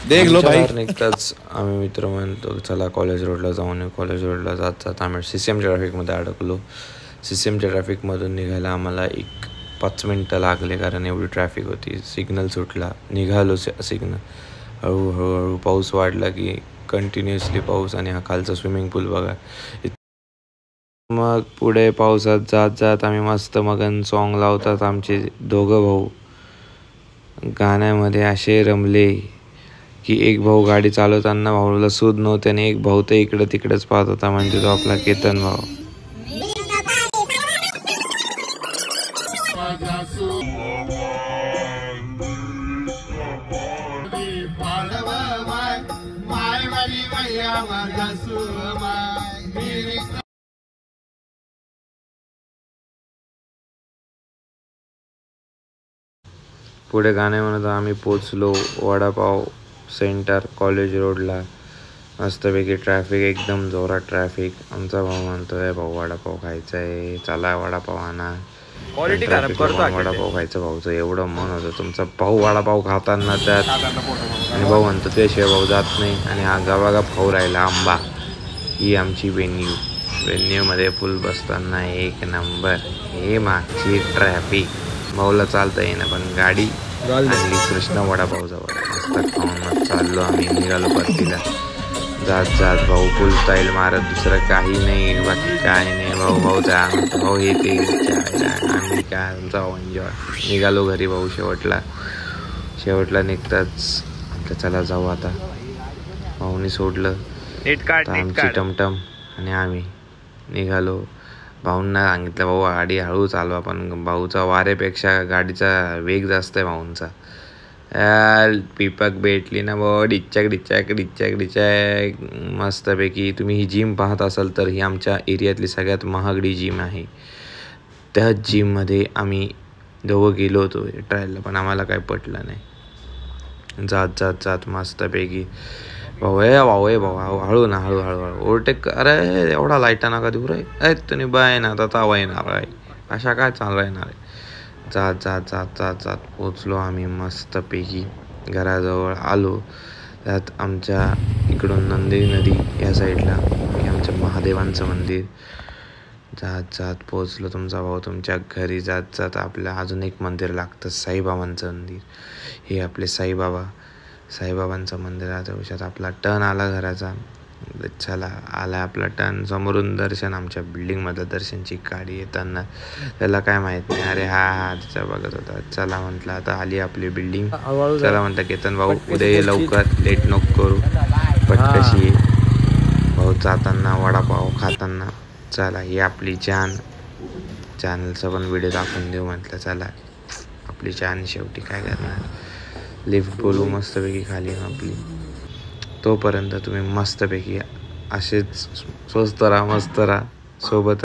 देख लो भाई. निघताच आम्ही मित्र म्हणतो चला कॉलेज रोडला जाऊन येऊ. कॉलेज रोडला जात जात आम्ही CCMच्या ट्रॅफिकमध्ये अडकलो. CCMच्या ट्रॅफिकमधून निघायला आम्हाला 5 मिनटं लागले, कारण एवढी ट्रॅफिक होती. सिग्नल सुटला, निघालो सिग्नल. हळूहळू पाऊस वाढला की कंटिन्युअसली पाऊस, आणि हा खालचा स्विमिंग पूल बघा. मग पुढे पावसात जात जात आम्ही मस्त मगन सॉन्ग लावतात आमचे दोघं भाऊ. गाण्यामध्ये असे रमले की एक भाऊ गाडी चालवताना भाऊला सूद नव्हते, आणि एक भाऊ तर इकडं तिकडेच पाहत होता, म्हणजे तो आपला केतन भाऊ. पुढे गाणे म्हणत आम्ही पोचलो वडापाव सेंटर कॉलेज रोडला. मस्तपैकी ट्रॅफिक, एकदम जोरात ट्रॅफिक. आमचा भाऊ म्हणतोय भाऊ वडापाव खायचा आहे, चला वडापाव आणा. वडापाव खायचं भाऊचं एवढं मन होतं. तुमचा भाऊ वडापाव खाताना त्यात, आणि भाऊ म्हणतो त्याशिवाय भाऊ जात नाही. आणि हा गबागप खाऊ राहिला आंबा. ही आमची वेन्यू मध्ये फुल बसताना एक नंबर. हे मागची ट्रॅफिक, भाऊला चालता येईना, पण गाडी आणली कृष्णा वडापाव जवळ. मस्त खाऊन चाललो आम्ही. निघालो परतीला. जात जात भाऊ फुल स्टाईल मारत, दुसरं काही नाही, बाकी काय नाही. भाऊ हे ते आम्ही काय आमचा एन्जॉय. निघालो घरी भाऊ. शेवटला निघताच आता चला जाऊ आता. भाऊनी सोडलं आमची टमटम, आणि आम्ही निघालो. भाऊंना सांगितलं भाऊ गाडी हळू चालवा, पण भाऊचा वाऱ्यापेक्षा गाडीचा वेग जास्त आहे भाऊंचा. पिपक भेटली ना भाऊ, डिच्चॅक. मस्तपैकी. तुम्ही ही जिम पाहत असाल तर ही आमच्या एरियातली सगळ्यात महागडी जिम आहे. त्या जिममध्ये आम्ही दोघं गेलो होतो ट्रायलला, पण आम्हाला काय पटलं नाही. जात मस्तपैकी भाऊ हळू ओव्हरटेक. अरे एवढा लाईटा नका देऊ रे, तुम्ही बाय ना आता येणार आहे, अशा काय चालू येणार आहे. जात पोचलो आम्ही मस्तपैकी. घराजवळ आलो. त्यात आमच्या इकडून नंदिनी नदी या साईडला आमच्या महादेवांचं मंदिर. जात पोचलो. तुमचा भाऊ तुमच्या घरी जात आपल्या अजून एक मंदिर लागतं, साईबाबांचं मंदिर. हे आपले साईबाबांचं मंदिर आहे. त्याच्यात आपला टर्न आला घराचा. चला आला आपला टर्न. समोरून दर्शन, आमच्या बिल्डिंगमधलं दर्शनची गाडी येताना. त्याला काय माहित नाही, अरे हा तिचा बघत होता. चला म्हटलं आता आली आपली बिल्डिंग. चला म्हटलं केतन भाऊ उद्या ये लवकर, लेट नको करू, पटकशी. भाऊ जाताना वडापाव खाताना. चला ही आपली चॅनलचा पण व्हिडिओ दाखवून देऊ म्हटलं. चला आपली चॅन शेवटी काय करणार, लिफ्ट बोलू मस्तपैकी खाली आपली. तोपर्यंत तुम्ही मस्तपैकी असेच स्वस्त राहा, मस्त राहा सोबत.